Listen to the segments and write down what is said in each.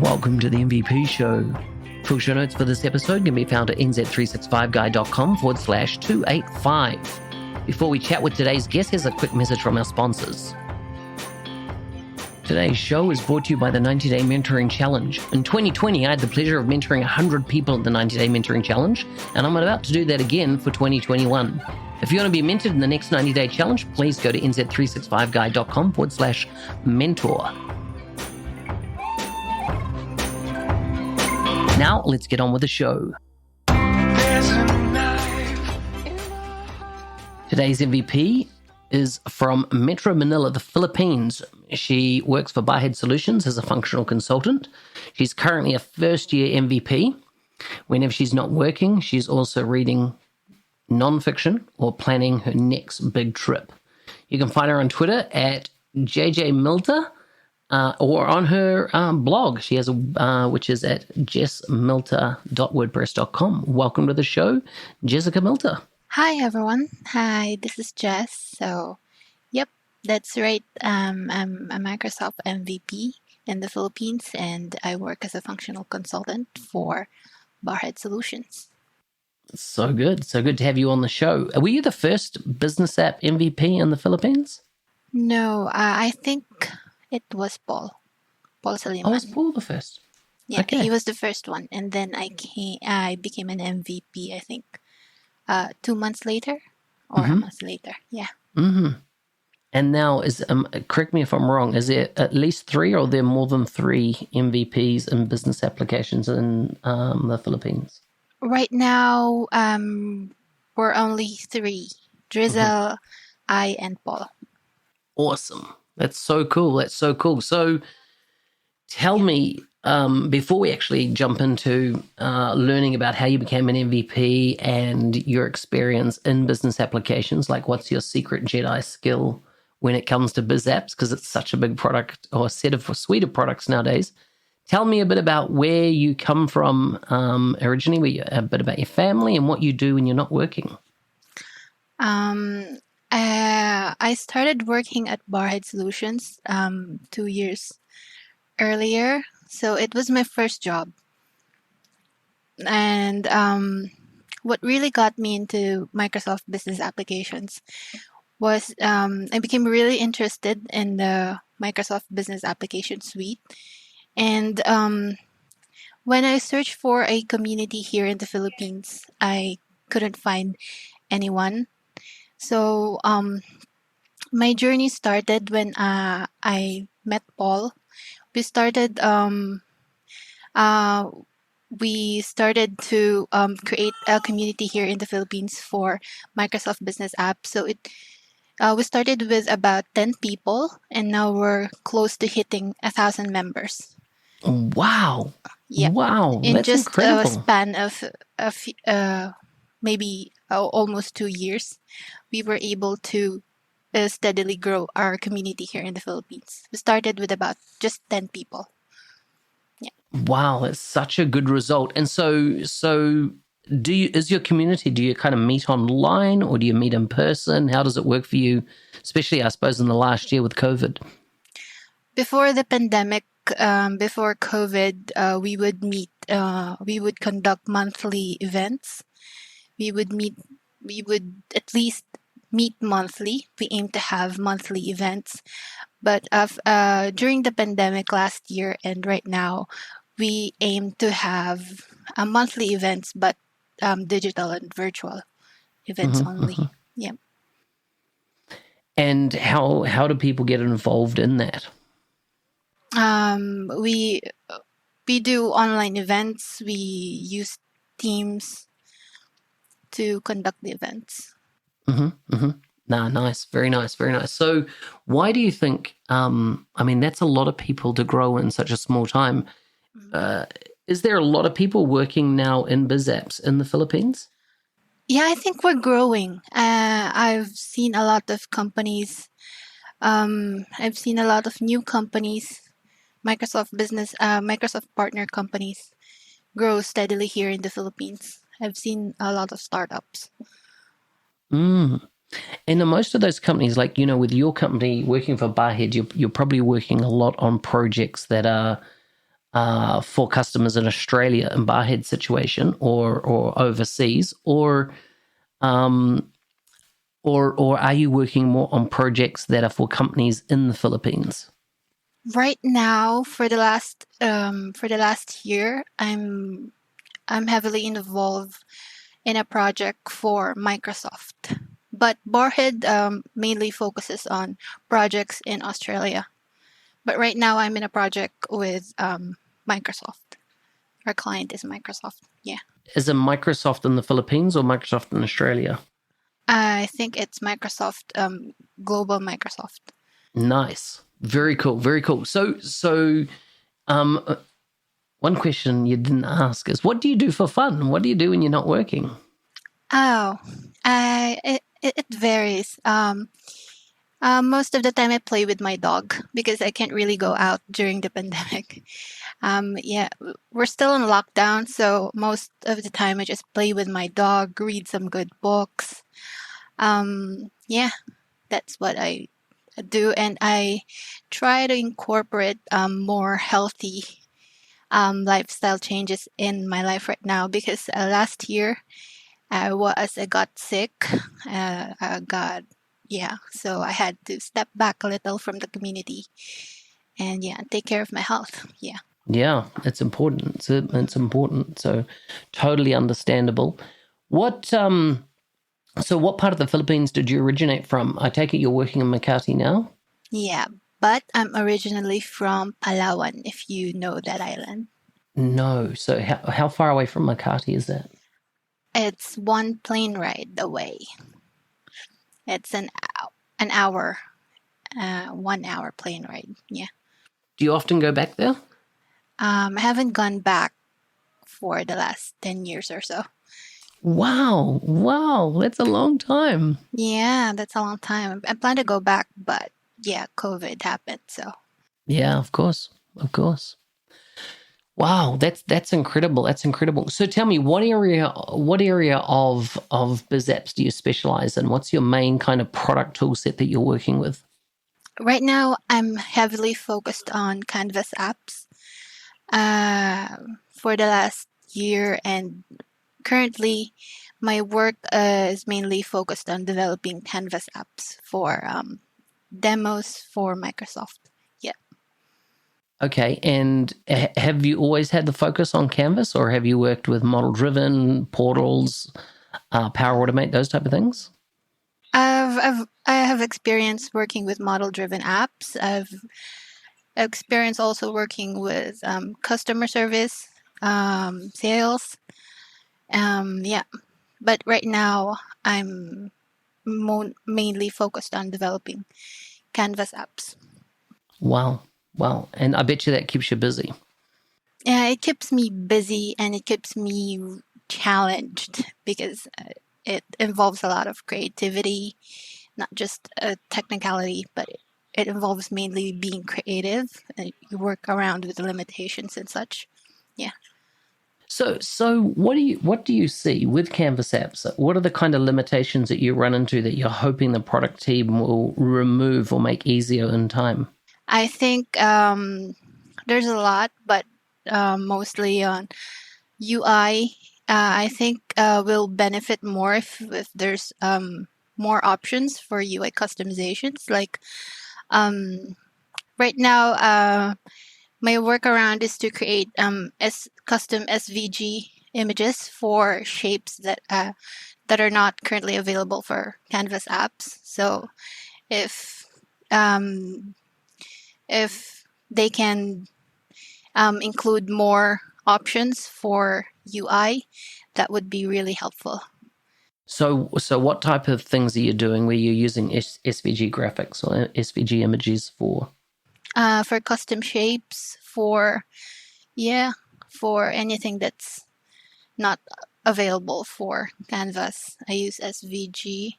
Welcome to the MVP Show. Full show notes for this episode can be found at nz365guy.com/285. Before we chat with today's guest, here's a quick message from our sponsors. Today's show is brought to you by the 90-Day Mentoring Challenge. In 2020, I had the pleasure of mentoring 100 people at the 90-Day Mentoring Challenge, and I'm about to do that again for 2021. If you want to be mentored in the next 90-day challenge, please go to nz365guy.com/mentor. Now, let's get on with the show. Today's MVP is from Metro Manila, the Philippines. She works for Barhead Solutions as a functional consultant. She's currently a first-year MVP. Whenever she's not working, she's also reading non-fiction or planning her next big trip. You can find her on Twitter at Jessica Militar or on her blog. She has which is at jessmilitar.wordpress.com. Welcome to the show, Jessica Militar. Hi, everyone. Hi, this is Jess. So, yep, that's right. I'm a Microsoft MVP in the Philippines, and I work as a functional consultant for Barhead Solutions. So good. So good to have you on the show. Were you the first business app MVP in the Philippines? No, I think it was Paul Saliman. Oh, was Paul the first? Yeah, okay. He was the first one. And then I became an MVP, I think, 2 months later or a month later. Yeah. Mm-hmm. And now, correct me if I'm wrong, is there at least 3 or are there more than 3 MVPs in business applications in the Philippines? Right now, we're only 3. Drizzle, I, and Paul. Awesome. That's so cool. So tell me, before we actually jump into learning about how you became an MVP and your experience in business applications, like what's your secret Jedi skill when it comes to biz apps, because it's such a big product or suite of products nowadays. Tell me a bit about where you come from originally, a bit about your family and what you do when you're not working. I started working at Barhead Solutions 2 years earlier. So it was my first job. And what really got me into Microsoft Business Applications was I became really interested in the Microsoft Business Application Suite. And when I searched for a community here in the Philippines, I couldn't find anyone. So my journey started when I met Paul. We started to create a community here in the Philippines for Microsoft Business Apps. So we started with about 10 people, and now we're close to hitting 1,000 members. Wow. Yeah. Wow. In That's just incredible. a span of maybe almost 2 years, we were able to steadily grow our community here in the Philippines. We started with about just 10 people. Yeah. Wow, that's such a good result. And so do you kind of meet online or do you meet in person? How does it work for you, especially I suppose in the last year with COVID? Before the pandemic, before COVID, we would conduct monthly events. We would at least meet monthly. We aim to have monthly events. But during the pandemic last year and right now, we aim to have monthly events, but digital and virtual events only. Yeah. And how do people get involved in that? We do online events. We use Teams to conduct the events. Nice. Very nice. Very nice. So why do you think, that's a lot of people to grow in such a small time. Is there a lot of people working now in biz apps in the Philippines? Yeah, I think we're growing. I've seen a lot of companies. I've seen a lot of new companies, Microsoft partner companies grow steadily here in the Philippines. I've seen a lot of startups. And most of those companies, like, with your company working for Barhead, you're probably working a lot on projects that are for customers in Australia in Barhead situation or overseas, um, or are you working more on projects that are for companies in the Philippines? Right now, for the last year, I'm heavily involved in a project for Microsoft. But Barhead mainly focuses on projects in Australia. But right now, I'm in a project with Microsoft. Our client is Microsoft. Yeah. Is it Microsoft in the Philippines or Microsoft in Australia? I think it's Microsoft, global Microsoft. Nice. Very cool. Very cool. Um, one question you didn't ask is, what do you do for fun? What do you do when you're not working? Oh, it varies. Most of the time I play with my dog because I can't really go out during the pandemic. Yeah, we're still in lockdown, so most of the time I just play with my dog, read some good books. Yeah, that's what I do, and I try to incorporate more healthy lifestyle changes in my life right now because last year I got sick. I got yeah, so I had to step back a little from the community and yeah, take care of my health. Yeah. Yeah, it's important. It's important. So totally understandable. What so what part of the Philippines did you originate from? I take it you're working in Makati now? Yeah, but I'm originally from Palawan, if you know that island. No. So how far away from Makati is that? It's one plane ride away. It's an hour, 1 hour plane ride. Yeah. Do you often go back there? I haven't gone back for the last 10 years or so. Wow. Wow. That's a long time. Yeah, that's a long time. I plan to go back, but yeah, COVID happened. So Yeah, of course. Of course. Wow, that's incredible. That's incredible. So tell me, what area of BizApps do you specialize in? What's your main kind of product tool set that you're working with? right now, I'm heavily focused on Canvas apps for the last year, and currently, my work is mainly focused on developing Canvas apps for demos for Microsoft. Yeah. Okay, and have you always had the focus on Canvas, or have you worked with model-driven portals, Power Automate, those type of things? I have experience working with model-driven apps. I've experience also working with customer service, sales. Yeah, but right now I'm mainly focused on developing Canvas apps. Wow, wow, and I bet you that keeps you busy. Yeah, it keeps me busy and it keeps me challenged because it involves a lot of creativity, not just technicality, but it involves mainly being creative. You work around with the limitations and such. Yeah. So what do you see with Canvas apps? What are the kind of limitations that you run into that you're hoping the product team will remove or make easier in time? I think there's a lot, but mostly on UI. I think will benefit more if there's more options for UI customizations. Like right now, my workaround is to create custom SVG images for shapes that are not currently available for Canvas apps. So if um, if they can include more options for UI, that would be really helpful. So what type of things are you doing where you're using SVG graphics or SVG images for? For custom shapes, yeah, for anything that's not available for Canvas, I use SVG.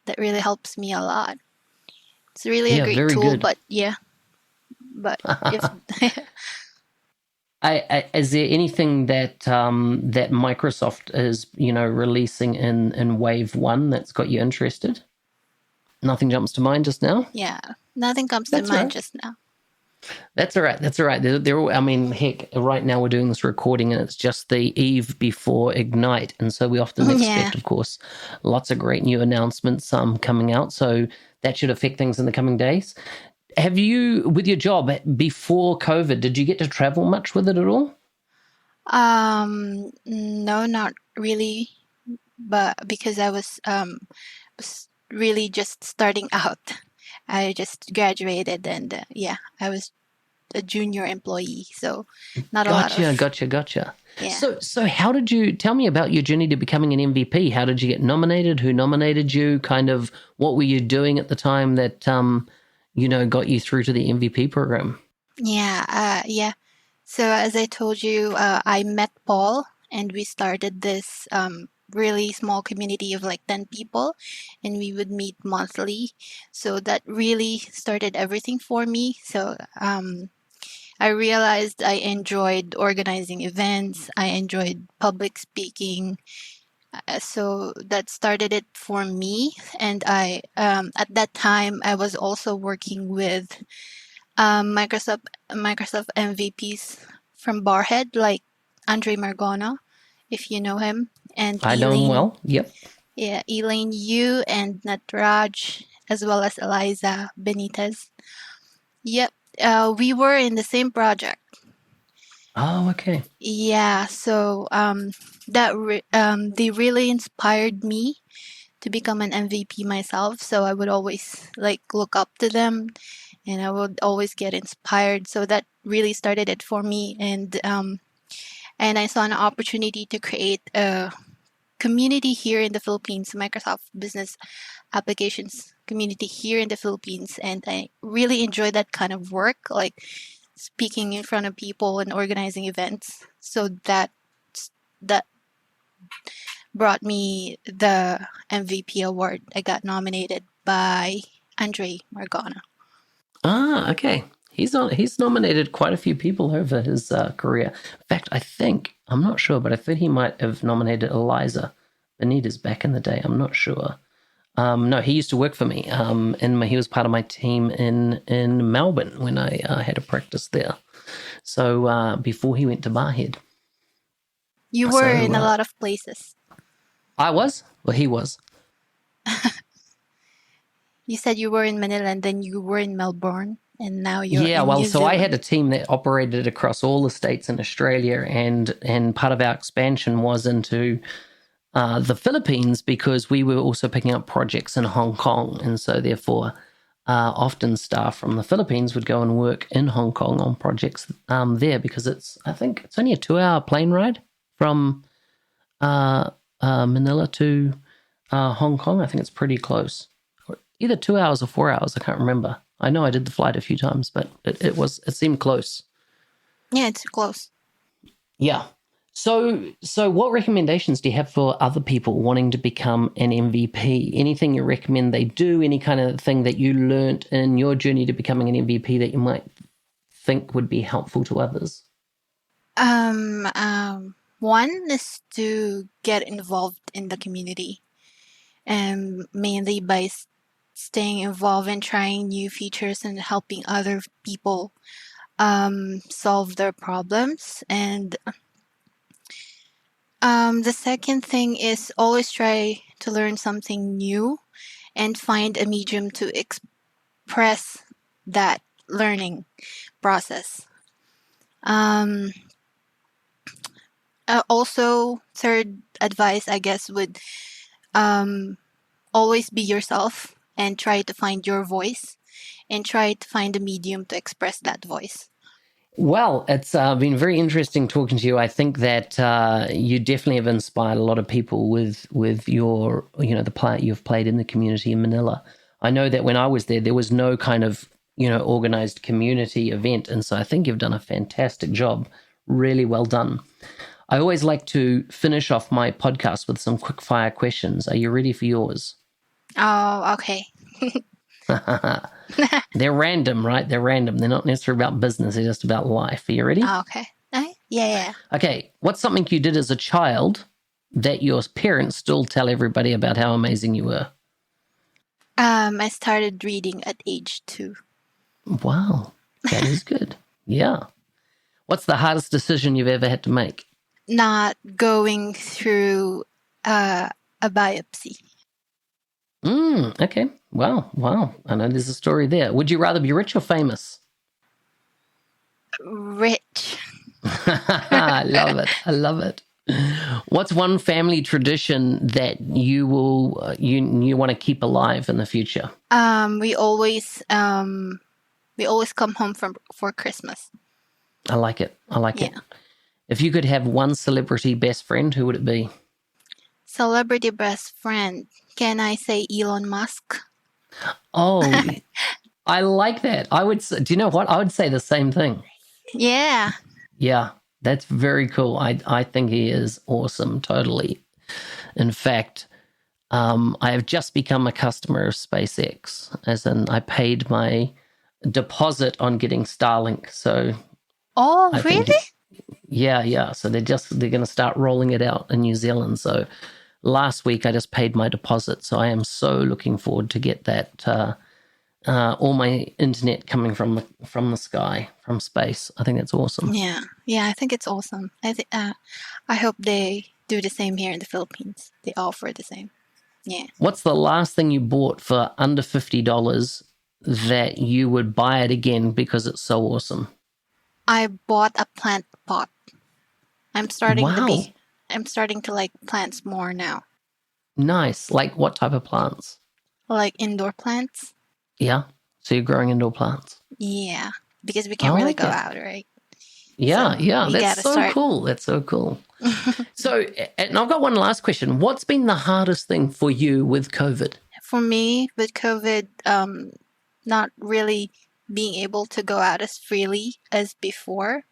That really helps me a lot. It's really a Yeah, great very tool, good. but yeah, but if Is there anything that Microsoft is releasing in Wave One that's got you interested? Nothing jumps to mind just now. yeah, nothing comes to That's mind right. just now. That's all right. That's all right. I mean, heck, right now we're doing this recording and it's just the eve before Ignite. And so we often Yeah. expect, of course, lots of great new announcements coming out. So that should affect things in the coming days. Have you, with your job before COVID, did you get to travel much with it at all? No, not really, but because I was really just starting out. I just graduated and yeah, I was a junior employee, so not a lot Gotcha, of gotcha, gotcha. yeah. So how did you tell me about your journey to becoming an MVP? How did you get nominated? Who nominated you? Kind of what were you doing at the time that got you through to the MVP program? Yeah. So as I told you, I met Paul and we started this really small community of like 10 people and we would meet monthly. So that really started everything for me. So I realized I enjoyed organizing events, I enjoyed public speaking. So that started it for me. And I, at that time, I was also working with Microsoft MVPs from Barhead, like Andre Margona, if you know him, and I know him Elaine, well. Yep. yeah, Elaine Yu and Natraj, as well as Eliza Benitez. Yep, we were in the same project. Oh, okay. Yeah, so they really inspired me to become an MVP myself. So I would always like look up to them, and I would always get inspired. So that really started it for me, and I saw an opportunity to create a community here in the Philippines, Microsoft Business Applications community here in the Philippines, and I really enjoy that kind of work, like speaking in front of people and organizing events. So that brought me the MVP award. I got nominated by Andre Margana. Ah, okay. He's nominated quite a few people over his career. In fact, I'm not sure, but I think he might have nominated Eliza Benitez back in the day. I'm not sure. No, he used to work for me, and he was part of my team in Melbourne when I had a practice there. So before he went to Barhead, You were in a so lot of places. he was. You said you were in Manila and then you were in Melbourne and now you're Yeah, in well, New so I had Zealand. a team that operated across all the states in Australia, and part of our expansion was into the Philippines because we were also picking up projects in Hong Kong, and so therefore, often staff from the Philippines would go and work in Hong Kong on projects there because I think it's only a 2-hour plane ride from Manila to Hong Kong. I think it's pretty close, either 2 hours or 4 hours. I can't remember. I know I did the flight a few times, but it seemed close. Yeah, it's close. Yeah. So what recommendations do you have for other people wanting to become an MVP? Anything you recommend they do? Any kind of thing that you learnt in your journey to becoming an MVP that you might think would be helpful to others? One is to get involved in the community, and mainly by staying involved and trying new features and helping other people solve their problems. And the second thing is always try to learn something new and find a medium to express that learning process. Um, Also, third advice, I guess, would um, always be yourself and try to find your voice and try to find a medium to express that voice. Well, it's been very interesting talking to you. I think that you definitely have inspired a lot of people with your, the part you've played in the community in Manila. I know that when I was there was no kind of, organized community event. And so I think you've done a fantastic job. Really well done. I always like to finish off my podcast with some quick fire questions. Are you ready for yours? Oh, okay. They're random, right? They're random. They're not necessarily about business. They're just about life. Are you ready? Okay. Yeah. Okay. What's something you did as a child that your parents still tell everybody about how amazing you were? I started reading at age 2. Wow. That is good. Yeah. What's the hardest decision you've ever had to make? Not going through a biopsy. Okay. Wow. I know there's a story there. Would you rather be rich or famous? Rich. I love it. What's one family tradition that you will you want to keep alive in the future? We always come home for Christmas. I like it. If you could have one celebrity best friend, who would it be? Celebrity best friend. Can I say Elon Musk? Oh, I like that. Do you know what? I would say the same thing. Yeah. Yeah, that's very cool. I think he is awesome, totally. In fact, I have just become a customer of SpaceX, as in I paid my deposit on getting Starlink. So, Oh, really? Yeah. So they're going to start rolling it out in New Zealand. So last week I just paid my deposit. So I am so looking forward to get that. All my internet coming from the sky, from space. I think that's awesome. Yeah, I think it's awesome. I hope they do the same here in the Philippines. They offer the same. Yeah. What's the last thing you bought for under $50 that you would buy it again because it's so awesome? I bought a plant pot. I'm starting Wow. to like plants more now. Nice. Like what type of plants? Like indoor plants. Yeah. So you're growing indoor plants. Yeah, because we can't really go out, right? Yeah, So that's so cool. That's so cool. So, and I've got one last question. What's been the hardest thing for you with COVID? For me, with COVID, not really being able to go out as freely as before.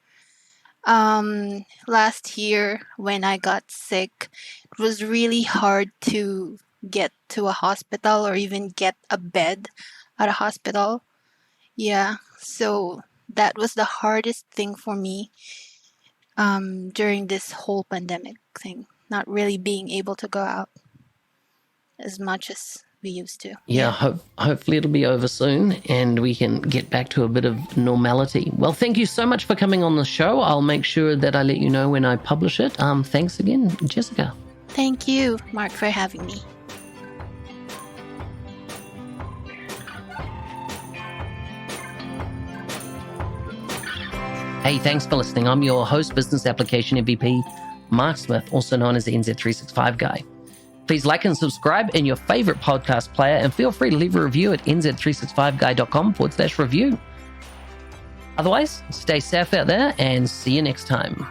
Last year when I got sick, it was really hard to get to a hospital or even get a bed at a hospital. Yeah, so that was the hardest thing for me during this whole pandemic thing, not really being able to go out as much as we used to. Yeah, hopefully it'll be over soon and we can get back to a bit of normality. Well, thank you so much for coming on the show. I'll make sure that I let you know when I publish it. Thanks again, Jessica. Thank you, Mark, for having me. Hey, thanks for listening. I'm your host, Business Application MVP, Mark Smith, also known as the NZ365 Guy. Please like and subscribe in your favorite podcast player and feel free to leave a review at nz365guy.com/review. Otherwise, stay safe out there and see you next time.